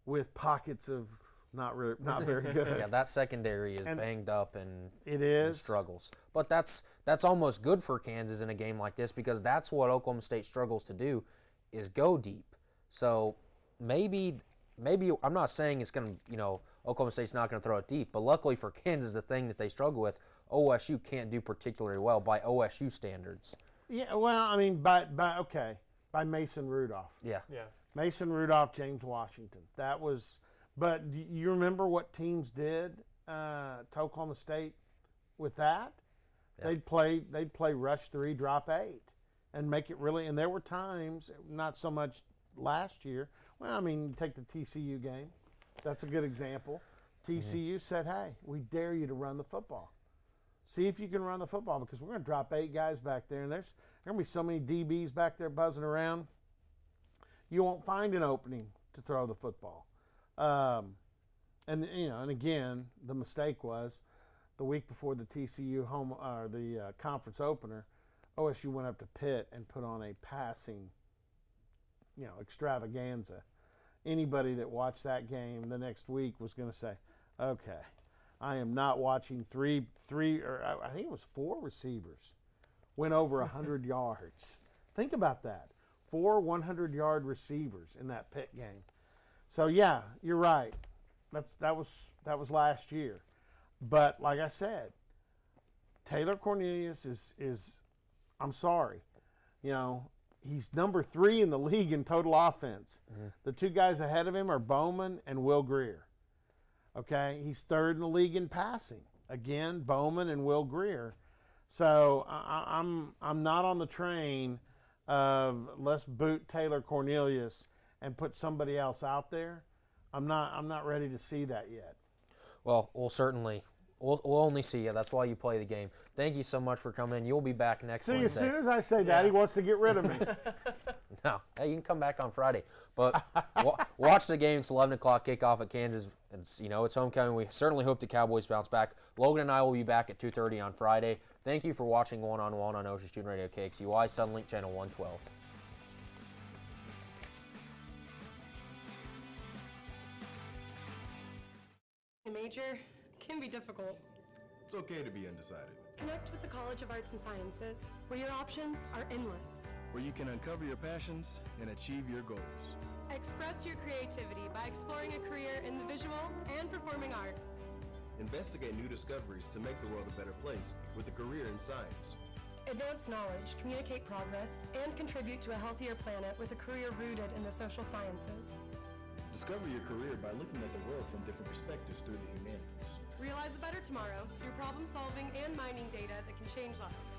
Speaker 2: with pockets of not very good.
Speaker 1: Yeah, that secondary is banged up and
Speaker 2: it is
Speaker 1: and struggles. But that's almost good for Kansas in a game like this because that's what Oklahoma State struggles to do is go deep. So maybe I'm not saying it's going to, Oklahoma State's not going to throw it deep, but luckily for Kansas, the thing that they struggle with, OSU can't do particularly well by OSU standards.
Speaker 2: Yeah, well, by Mason Rudolph.
Speaker 1: Yeah.
Speaker 2: Mason Rudolph, James Washington. But do you remember what teams did to Oklahoma State with that? Yeah. They'd play rush 3, drop 8, and make it really. And there were times, not so much last year. Well, take the TCU game. That's a good example. TCU said, hey, we dare you to run the football. See if you can run the football because we're going to drop 8 guys back there, and there's going to be so many DBs back there buzzing around. You won't find an opening to throw the football. And again, the mistake was the week before the TCU home or the conference opener, OSU went up to Pitt and put on a passing, extravaganza. Anybody that watched that game the next week was going to say, okay, I am not watching three, or I think it was 4 receivers went over 100 yards. Think about that. 4 100-yard receivers in that Pitt game. So yeah, you're right. That was last year. But like I said, Taylor Cornelius is I'm sorry. He's number 3 in the league in total offense. Mm-hmm. The 2 guys ahead of him are Bowman and Will Grier. Okay, he's 3rd in the league in passing. Again, Bowman and Will Grier. So I'm not on the train of let's boot Taylor Cornelius and put somebody else out there. I'm not ready to see that yet.
Speaker 1: Well, we'll only see you. That's why you play the game. Thank you so much for coming in. You'll be back next Wednesday.
Speaker 2: As soon as I say that, he wants to get rid of me.
Speaker 1: No, hey, you can come back on Friday. But watch the game. It's 11 o'clock kickoff at Kansas. It's homecoming. We certainly hope the Cowboys bounce back. Logan and I will be back at 2:30 on Friday. Thank you for watching One on One on Ocean Student Radio KXUY, Sunlink Channel 112.
Speaker 3: A major can be difficult.
Speaker 4: It's okay to be undecided.
Speaker 3: Connect with the College of Arts and Sciences, where your options are endless.
Speaker 5: Where you can uncover your passions and achieve your goals.
Speaker 3: Express your creativity by exploring a career in the visual and performing arts.
Speaker 4: Investigate new discoveries to make the world a better place with a career in science.
Speaker 3: Advance knowledge, communicate progress, and contribute to a healthier planet with a career rooted in the social sciences.
Speaker 4: Discover your career by looking at the world from different perspectives through the humanities.
Speaker 3: Realize a better tomorrow through problem solving and mining data that can change lives.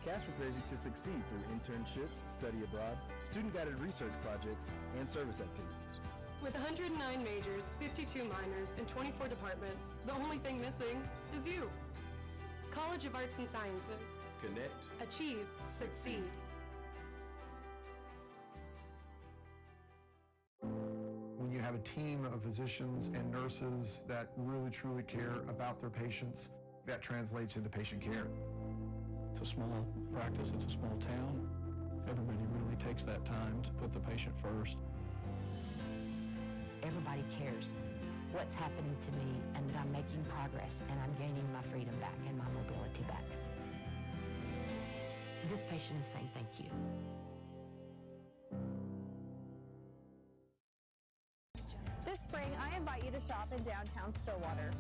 Speaker 5: CAS prepares you to succeed through internships, study abroad, student-guided research projects, and service activities.
Speaker 3: With 109 majors, 52 minors, and 24 departments, the only thing missing is you. College of Arts and Sciences.
Speaker 4: Connect.
Speaker 3: Achieve. Succeed.
Speaker 6: When you have a team of physicians and nurses that really truly care about their patients, that translates into patient care.
Speaker 7: It's a small practice, it's a small town. Everybody really takes that time to put the patient first.
Speaker 8: Everybody cares what's happening to me and that I'm making progress and I'm gaining my freedom back and my mobility back. This patient is saying thank you.
Speaker 9: This spring, I invite you to shop in downtown Stillwater.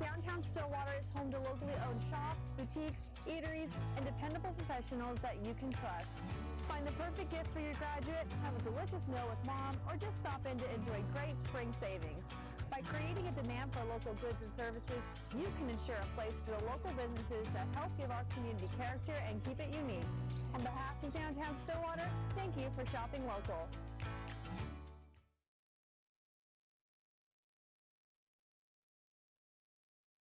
Speaker 9: Downtown Stillwater is home to locally owned shops, boutiques, eateries, and dependable professionals that you can trust. Find the perfect gift for your graduate, have a delicious meal with mom, or just stop in to enjoy great spring savings. By creating a demand for local goods and services, you can ensure a place for the local businesses that help give our community character and keep it unique. On behalf of downtown Stillwater, thank you for shopping local.